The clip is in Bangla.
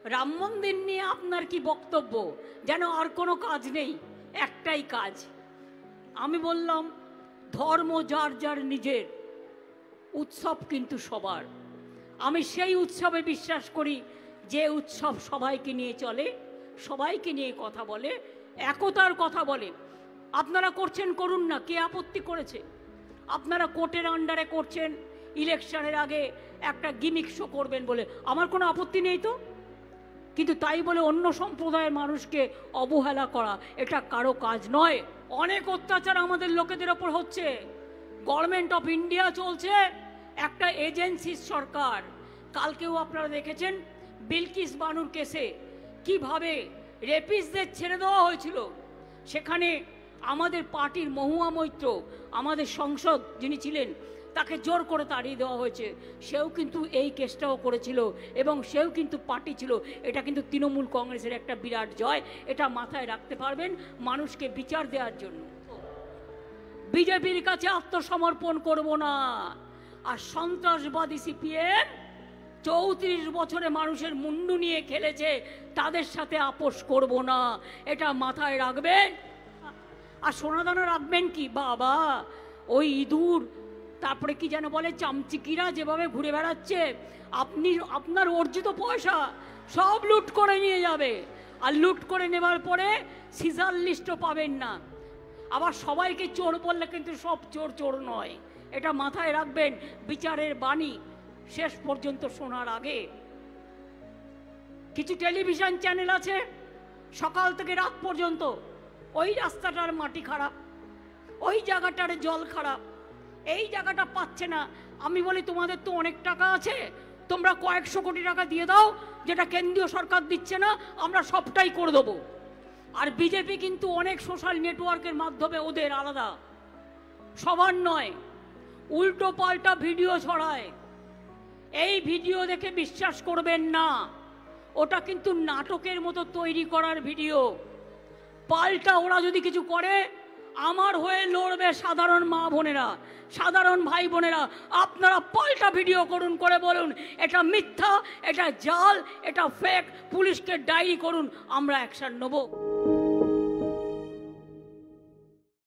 রাম মন্দির নিয়ে আপনার কি বক্তব্য? যেন আর কোনো কাজ নেই, একটাই কাজ। আমি বললাম ধর্ম যার যার নিজের, উৎসব কিন্তু সবার। আমি সেই উৎসবে বিশ্বাস করি যে উৎসব সবাইকে নিয়ে চলে, সবাইকে নিয়ে কথা বলে, একতার কথা বলে। আপনারা করছেন, করুন না, কে আপত্তি করেছে? আপনারা কোর্টের আন্ডারে করছেন, ইলেকশনের আগে একটা গিমিক শো করবেন বলে, আমার কোনো আপত্তি নেই তো। কিন্তু তাই বলে অন্য সম্প্রদায়ের মানুষকে অবহেলা করা এটা কারো কাজ নয়। অনেক অত্যাচার আমাদের লোকেদের ওপর হচ্ছে। গভর্নমেন্ট অফ ইন্ডিয়া চলছে, একটা এজেন্সির সরকার। কালকেও আপনারা দেখেছেন বিলকিস বানুর কেসে কিভাবে রেপিস্টদের ছেড়ে দেওয়া হয়েছিল। সেখানে আমাদের পার্টির মহুয়া মৈত্র, আমাদের সংসদ যিনি ছিলেন, তাকে জোর করে তাড়িয়ে দেওয়া হয়েছে। সেও কিন্তু এই কেসটাও করেছিল এবং সেও কিন্তু পার্টি ছিল। এটা কিন্তু তৃণমূল কংগ্রেসের একটা বিরাট জয়। এটা মাথায় রাখতে পারবেন মানুষকে বিচার দেওয়ার জন্য। বিজেপির কাছে আত্মসমর্পণ করব না। আর সন্ত্রাসবাদী সিপিএম 34 বছরে মানুষের মুন্ডু নিয়ে খেলেছে, তাদের সাথে আপোষ করব না, এটা মাথায় রাখবেন। আর সোনাদানা রাখবেন কি বাবা, ওই ইঁদুর, তারপরে কি যেন বলে চামচিকিরা যেভাবে ঘুরে বেড়াচ্ছে, আপনার অর্জিত পয়সা সব লুট করে নিয়ে যাবে। আর লুট করে নেবার পরে সিজার লিস্টও পাবেন না। আবার সবাইকে চোর বললে কিন্তু সব চোর চোর নয়, এটা মাথায় রাখবেন। বিচারের বাণী শেষ পর্যন্ত শোনার আগে কিছু টেলিভিশন চ্যানেল আছে সকাল থেকে রাত পর্যন্ত ওই রাস্তাটার মাটি খারাপ, ওই জায়গাটার জল খারাপ, এই জায়গাটা পাচ্ছে না। আমি বলি তোমাদের তো অনেক টাকা আছে, তোমরা কয়েকশো কোটি টাকা দিয়ে দাও, যেটা কেন্দ্রীয় সরকার দিচ্ছে না, আমরা সবটাই করে দেবো। আর বিজেপি কিন্তু অনেক সোশ্যাল নেটওয়ার্কের মাধ্যমে ওদের আলাদা, সবার নয়, উল্টো পাল্টা ভিডিও ছড়ায়। এই ভিডিও দেখে বিশ্বাস করবেন না, ওটা কিন্তু নাটকের মতো তৈরি করার ভিডিও। পাল্টা ওরা যদি কিছু করে, আমার হয়ে লড়বে সাধারণ মা বোনেরা, সাধারণ ভাই বোনেরা। আপনারা পাল্টা ভিডিও করুন, করে বলুন এটা মিথ্যা, এটা জাল, এটা ফেক, পুলিশকে ডায়েরি করুন, আমরা অ্যাকশন নেব।